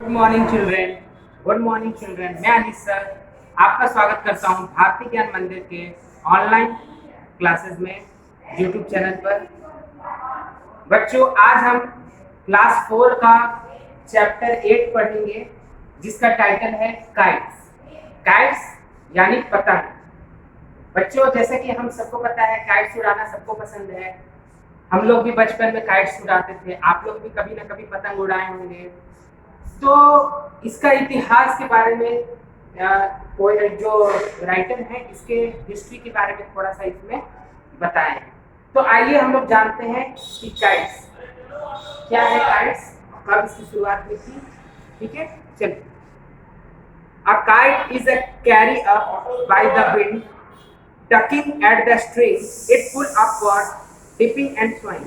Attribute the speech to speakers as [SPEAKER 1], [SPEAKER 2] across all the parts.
[SPEAKER 1] Good morning children. मैं अनिश sir आपका स्वागत करता हूं भारतीय ज्ञान मंदिर के ऑनलाइन क्लासेस में यूट्यूब चैनल पर। बच्चों, आज हम क्लास 4 का चैप्टर 8 पढ़ेंगे जिसका टाइटल है काइट्स। काइट्स यानी पतंग। बच्चों, जैसे कि हम सबको पता है काइट्स उड़ाना सबको पसंद है। हम लोग भी बचपन में काइट्स उड़ाते थे, आप लोग भी कभी ना कभी पतंग उड़ाए होंगे। तो इसका इतिहास के बारे में कोई जो राइटर है इसके हिस्ट्री के बारे में थोड़ा सा इसमें बताएं। तो आइए हम लोग जानते हैं कि काइट्स क्या है, काइट्स कब इसकी शुरुआत हुई थी। ठीक है, चलिए। A kite is a carry up by the wind, tugging at the string, it pull upward, dipping and flying.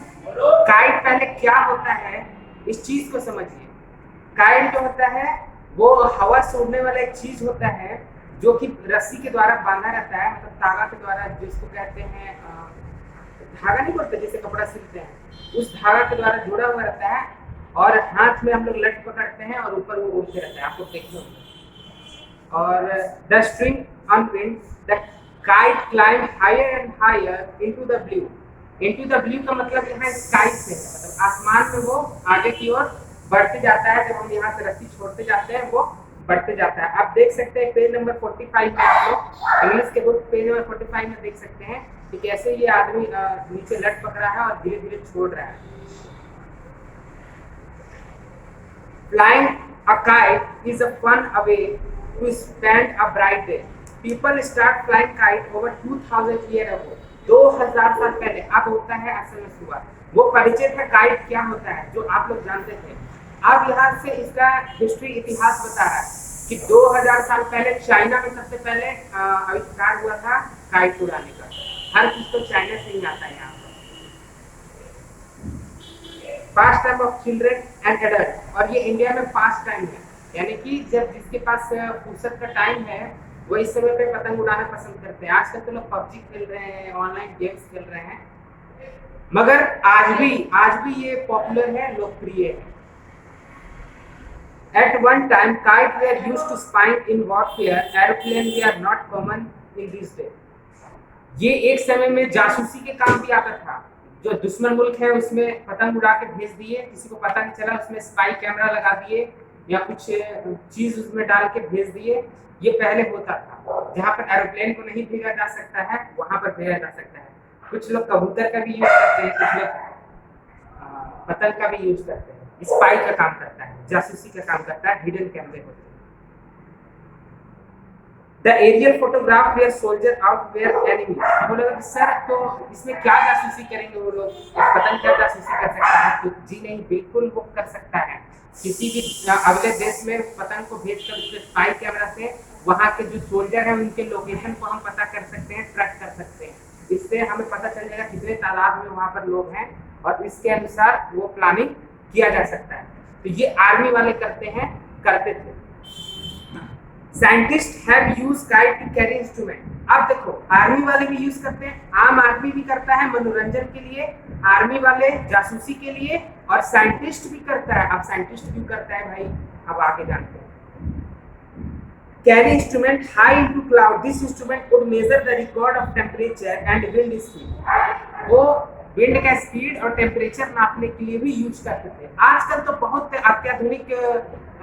[SPEAKER 1] Kite पहले क्या होता है इस चीज को समझिए। काइट जो होता है वो हवा से उड़ने वाला एक चीज होता है जो कि रस्सी के द्वारा बांधा रहता है, मतलब धागा के द्वारा, जिसको कहते हैं धागा नहीं बोलते, जैसे कपड़ा सिलते हैं, उस धागा के द्वारा जुड़ा हुआ रहता है और हाथ में हम लोग लट पकड़ते हैं और ऊपर वो उड़ते रहता है। आप लोग देखते होंगे। और the string on wind, the kite climb higher and higher into the blue. Into the blue का मतलब यहाँ स्काई से है, मतलब आसमान में वो आगे की ओर बढ़ते जाता है। जब हम यहाँ से रस्सी छोड़ते जाते हैं वो बढ़ते जाता है। आप देख सकते हैं पेज नंबर 45 में, आप लोग इंग्लिश के बुक पेज नंबर 45 में देख सकते हैं कि कैसे ये आदमी नीचे लट पकड़ा है और धीरे धीरे छोड़ रहा है। Flying a kite is a fun away to spend a bright day. People start flying kite over 2000 year ago. 2000 साल पहले। अब होता है असल में शुरुआत। वो परिचय था काइट क्या होता है जो आप लोग जानते थे। अब यहाँ से इसका हिस्ट्री, इतिहास बता रहा है कि 2000 साल पहले चाइना में सबसे पहले आविष्कार हुआ था काइट उड़ाने का। हर चीज तो चाइना से ही आता है यहाँ पर। Pastime of children and adult, और ये इंडिया में पास टाइम है, यानी कि जब जिसके पास फुर्सत का टाइम है वो इस समय पे पतंग उड़ाना पसंद करते हैं। आजकल तो लोग पबजी खेल रहे हैं, ऑनलाइन गेम्स खेल रहे हैं, मगर आज भी ये पॉपुलर है, लोकप्रिय है। At one time, kites were used to spy in warfare. Airplanes were not common in these days. ये एक समय में जासूसी के काम भी आता था। जो दुश्मन मुल्क है उसमें पतंग उड़ा के भेज दिए, किसी को पता नहीं चला, उसमें स्पाई कैमरा लगा दिए या कुछ चीज उसमें डाल के भेज दिए। ये पहले होता था। जहाँ पर एरोप्लेन को नहीं भेजा जा सकता है वहां पर भेजा जा सकता है। कुछ लोग कबूतर का भी यूज करते हैं, कुछ लोग पतंग का भी यूज करते हैं। स्पाई का काम करता है, जासूसी का काम करता है, हिडन कैमरे होते हैं। The aerial photograph where soldier out where enemy. बोलेगा कि सर तो इसमें क्या जासूसी करेंगे वो लोग, पतंग क्या जासूसी कर सकता है? तो जी नहीं, बिल्कुल वो कर सकता है। किसी भी अगले देश में पतंग को भेजकर उसके स्पाई कैमरा से वहाँ के जो सोल्जर है उनके लोकेशन को हम पता कर सकते हैं, ट्रैक कर सकते हैं। इससे हमें पता चल जाएगा कितने तादाद में वहाँ पर लोग हैं और इसके अनुसार वो प्लानिंग किया जा सकता है। तो ये आर्मी वाले करते थे। Scientist have used kite to carry instrument. अब देखो, आर्मी वाले भी यूज करते हैं, आम आदमी भी करता है मनोरंजन के लिए, आर्मी वाले जासूसी के लिए, और साइंटिस्ट भी करता है। अब साइंटिस्ट क्यों करता है भाई, अब आगे जानते हैं। Carry instrument high into cloud, this instrument would measure the record of temperature and wind speed. वो विंड का स्पीड और टेम्परेचर नापने के लिए भी यूज करते थे। आजकल तो बहुत अत्याधुनिक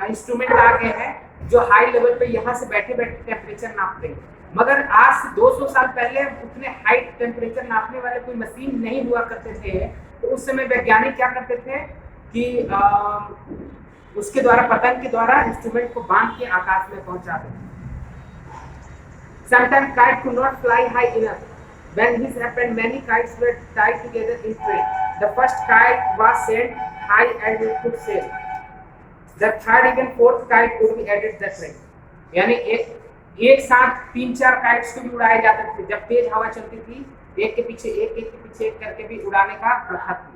[SPEAKER 1] इंस्ट्रूमेंट आ गए हैं जो हाई लेवल पे यहाँ से बैठे बैठे टेम्परेचर नापते हैं, मगर आज से 200 साल पहले उतने हाई टेम्परेचर नापने वाले कोई मशीन नहीं हुआ करते थे। तो उस समय वैज्ञानिक क्या करते थे कि उसके द्वारा, पतंग के द्वारा इंस्ट्रूमेंट को बांध के आकाश में पहुंचा देते। Sometimes kite could not fly high enough. When this happened, many kites were tied together in train. The first kite was sent high and it could sail. The third, even fourth kite could be added that way. यानी एक साथ 3-4 kites को भी उड़ाए जाते थे। जब तेज हवा चलती थी, एक के पीछे एक करके भी उड़ाने का प्रथा थी।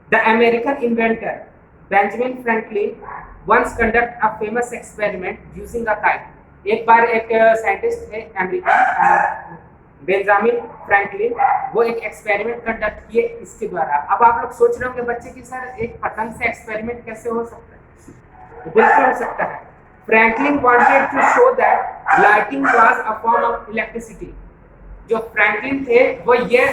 [SPEAKER 1] The American inventor Benjamin Franklin once conducted a famous experiment using a kite. एक बार एक साइंटिस्ट थे अमेरिकन, बेंजामिन फ्रैंकलिन, वो एक एक्सपेरिमेंट कंडक्ट किए इसके द्वारा। अब आप लोग सोच रहे होंगे बच्चे कि सर एक पतंग से एक्सपेरिमेंट कैसे हो सकता है? बिल्कुल हो सकता है। Franklin wanted to show that lighting was a form of electricity. जो फ्रैंकलिन थे वो ये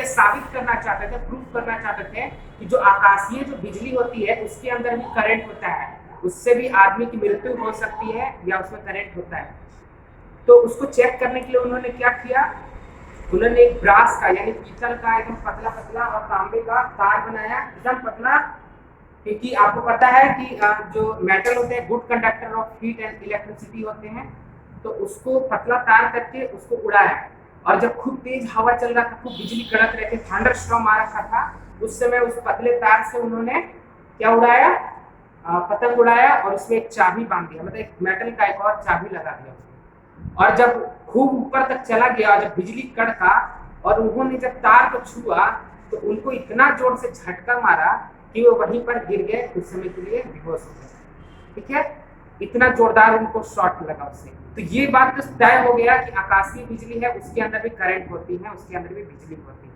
[SPEAKER 1] साबित करना चाहते थे, प्रूव करना चाहते थे कि जो आकाशीय जो बिजली होती है उसके अंदर भी करंट होता है, उससे भी आदमी की मृत्यु हो सकती है या उसमें करंट होता है। तो उसको चेक करने के लिए उन्होंने क्या किया, उन्होंने एक ब्रास का यानी पीतल का एकदम पतला पतला और तांबे का तार बनाया, एकदम पतला, क्योंकि आपको पता है कि जो मेटल होते हैं good conductor of heat and electricity होते हैं, तो उसको पतला तार करके उसको उड़ाया। और जब खूब तेज हवा चल रहा था, खूब बिजली कड़क रहे थे, थंडर स्टॉर्म आ रखा था, उस समय उस पतले तार से उन्होंने क्या उड़ाया, पतंग उड़ाया और उसमें एक चाबी बांध दिया, मतलब एक मेटल का एक और चाबी लगा दिया उसमें। और जब खूब ऊपर तक चला गया, जब बिजली कड़का और उन्होंने जब तार को छुआ तो उनको इतना जोर से झटका मारा कि वो वहीं पर गिर गए, कुछ समय के लिए बेहोश हो गए। ठीक है, इतना जोरदार उनको शॉट लगा उससे। तो ये बात तो तय हो गया कि आकाशीय बिजली है, उसके अंदर भी करंट होती है, उसके अंदर भी बिजली होती है।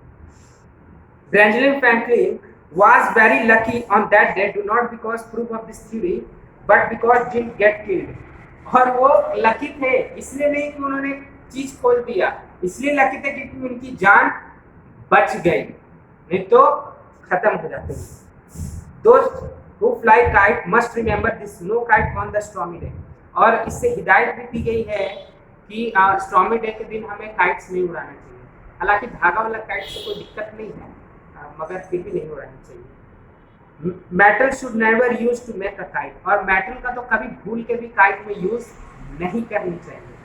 [SPEAKER 1] Benjamin Franklin was very lucky on that day, do not because proof of this theory but because didn't get killed। और वो लकी थे इसलिए नहीं कि उन्होंने चीज खोल दिया, इसलिए लकी थे क्योंकि उनकी जान बच गई, नहीं तो खत्म हो जाते। दोस्त who fly kite must remember this, no kite on the stormy day। और इससे हिदायत भी दी गई है कि स्टॉर्मी डे के दिन हमें काइट्स नहीं उड़ाना चाहिए। हालांकि धागा वाला काइट से कोई दिक्कत नहीं है, मगर फिर भी नहीं उड़ानी चाहिए। Metal should never use to make a kite, और मेटल का तो कभी भूल के भी काइट में यूज नहीं करनी चाहिए।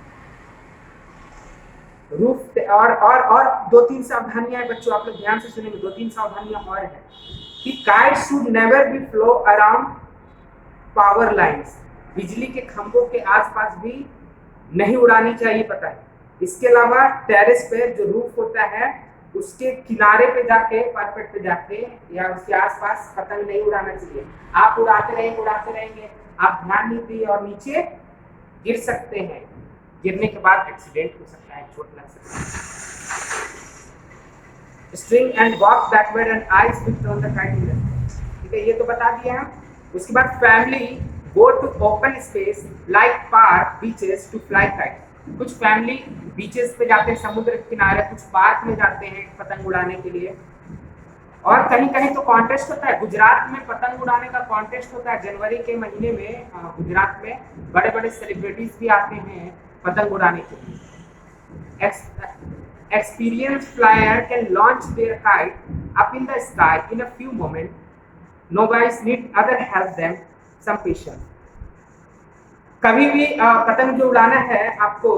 [SPEAKER 1] रूफ और दो तीन सावधानियां बच्चों, आप लोग ध्यान से सुनेंगे, दो तीन सावधानियां और है कि kite should never be flow around power lines, बिजली के खंभों के आसपास भी नहीं उड़ानी चाहिए, पता है। इसके अलावा टेरेस पे जो रूफ होता है उसके किनारे पे जाके, पार्पेट पे जाके या उसके आसपास पतंग नहीं उड़ाना चाहिए। आप उड़ाते रहेंगे, आप ध्यान नहीं दिए और नीचे गिर सकते हैं, गिरने के बाद एक्सीडेंट हो सकता है, चोट लग सकता है। String and walk backward and eyes with on the kite, ठीक है, ये तो बता दिया हम। उसके बाद family go to open space like park beaches to fly kite. कुछ फैमिली बीचेस पे जाते हैं, समुद्र के किनारे, कुछ पार्क में जाते हैं पतंग उड़ाने के लिए। और कहीं कहीं तो कॉन्टेस्ट होता है, गुजरात में पतंग उड़ाने का कॉन्टेस्ट होता है जनवरी के महीने में। गुजरात में बड़े बड़े सेलिब्रिटीज भी आते हैं पतंग उड़ाने के लिए। Experience flyer can launch their kite up in the sky in a few moment, no guys need other help them some patience. कभी भी पतंग जो उड़ाना है आपको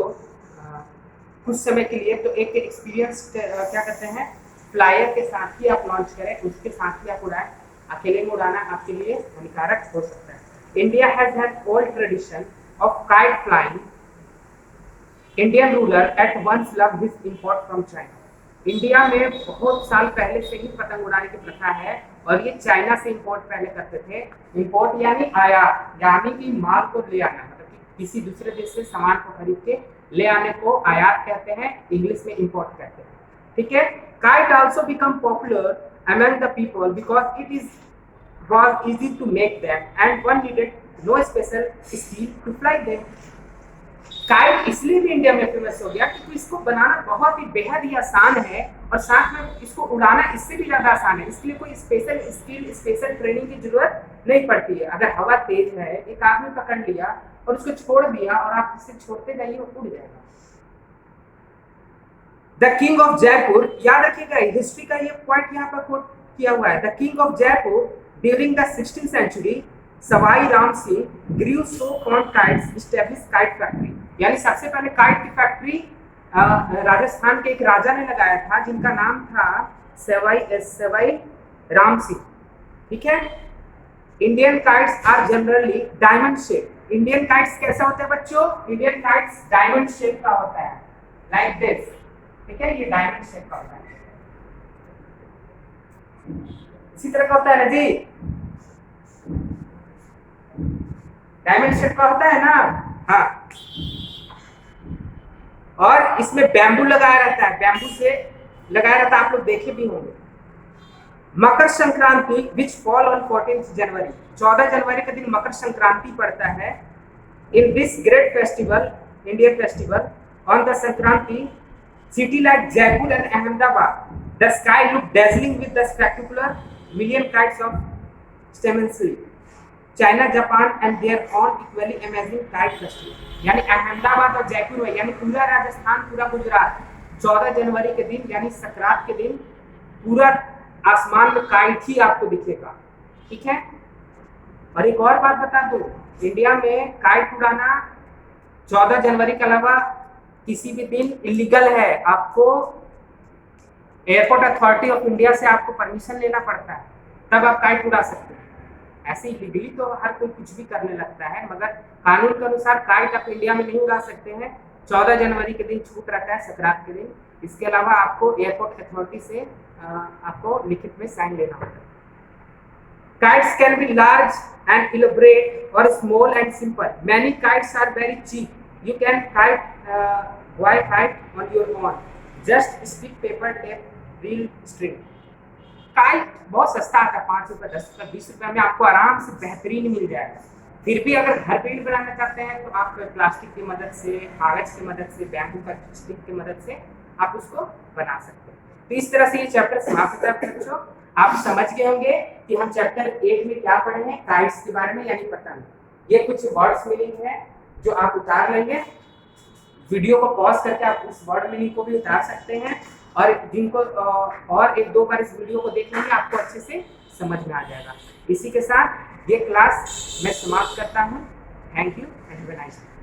[SPEAKER 1] कुछ समय के लिए, तो एक एक्सपीरियंस क्या कहते हैं, फ्लायर के साथ ही आप लॉन्च करें, उसके साथ ही आप उड़ाएं। अकेले में उड़ाना आपके लिए हानिकारक हो सकता है। India has had old tradition of kite flying. Indian ruler at once love his import from China. India में बहुत साल पहले से ही पतंग उड़ाने की प्रथा है, और ये चाइना से इंपोर्ट पहले करते थे। इंपोर्ट यानी आयात, यानी कि माल को ले आना, मतलब कि किसी दूसरे देश से सामान को खरीद के ले आने को आयात कहते हैं, इंग्लिश में इंपोर्ट कहते हैं। ठीक है, kite also become popular among the people because it is was easy to make them and one needed no special skill to fly them। Kite इसलिए भी इंडिया में फेमस हो गया क्योंकि इसको बनाना बहुत ही बेहद ही आसान है, और साथ में इसको उड़ाना इससे भी ज्यादा आसान है। इसके लिए कोई स्पेशल स्किल, स्पेशल ट्रेनिंग की जरूरत नहीं पड़ती है। अगर हवा तेज है, एक आदमी पकड़ लिया और उसको छोड़ दिया और आप इसे छोड़ते जाइए, वो उड़ जाएगा। द किंग ऑफ जयपुर, याद रखिएगा हिस्ट्री का ये पॉइंट यहाँ पर कोट किया हुआ है। The king of Jaipur during the 16th century Sawai Ram Singh grew so fond kites establish kite factory. यानी सबसे पहले काइट की फैक्ट्री राजस्थान के एक राजा ने लगाया था, जिनका नाम था सवाई राम सिंह। ठीक है, Indian kites are generally diamond shape. Indian kites कैसा होता है बच्चों? इंडियन काइट्स डायमंड शेप का होता है, लाइक दिस। ठीक है, ये डायमंड शेप का होता है, इसी तरह का होता है ना जी, डायमंड शेप का होता है ना। हाँ, और इसमें बैम्बू लगाया रहता है, बैम्बू से लगाया रहता है, आप लोग देखे भी होंगे। मकर संक्रांति विच फॉल ऑन 14 जनवरी, 14 जनवरी के दिन मकर संक्रांति पड़ता है। In this great festival, Indian festival, on the Sankranti city like Jaipur and Ahmedabad, the sky look dazzling with the spectacular million kites of Stemensui. China, Japan and their own equally amazing kite festival. यानी अहमदाबाद और जयपुर में, यानी पूरा राजस्थान, पूरा गुजरात 14 जनवरी के दिन यानी संक्रांत के दिन पूरा आसमान में काइट ही आपको दिखेगा, ठीक है। और एक और बात बता दूं, इंडिया में काइट उड़ाना 14 जनवरी के अलावा किसी भी दिन इलीगल है। आपको एयरपोर्ट अथॉरिटी ऑफ इंडिया से आपको परमिशन लेना पड़ता है, तब आप काइट उड़ा सकते हैं। ऐसे इलीगली तो हर कोई कुछ भी करने लगता है, मगर कानून के अनुसार काइट आप इंडिया में नहीं उड़ा सकते हैं। 14 जनवरी के दिन छूट रहता है, संक्रांत के दिन। इसके अलावा आपको एयरपोर्ट अथॉरिटी से आपको लिखित में साइन लेना होता है। Kites can be large and elaborate or small and simple. Many kites are very cheap. You can buy kite on your own. Just stick paper tape, reel, string. Kite बहुत सस्ता आता है, 5 रुपये, 10 रुपये, 20 रुपये में आपको आराम से बेहतरीन मिल जाएगा। फिर भी अगर घर पे भी बनाना चाहते हैं तो आप प्लास्टिक की मदद से, कागज की मदद से, बैम्बू का स्टिक की मदद से आप उसको बना सकते हैं। तो इस तरह से ये चैप्टर समाप्त होता है बच्चों। आप समझ गए होंगे कि हम चैप्टर 8 में क्या पढ़े हैं, काइट्स के बारे में, यानी पतंग। ये कुछ वर्ड्स मीनिंग है जो आप उतार लेंगे। वीडियो को पॉज करके आप उस वर्ड मीनिंग को भी उतार सकते हैं, और जिनको और 1-2 बार इस वीडियो को देख लेंगे आपको अच्छे से समझ में आ जाएगा। इसी के साथ ये क्लास मैं समाप्त करता हूँ। Thank you and have a nice day.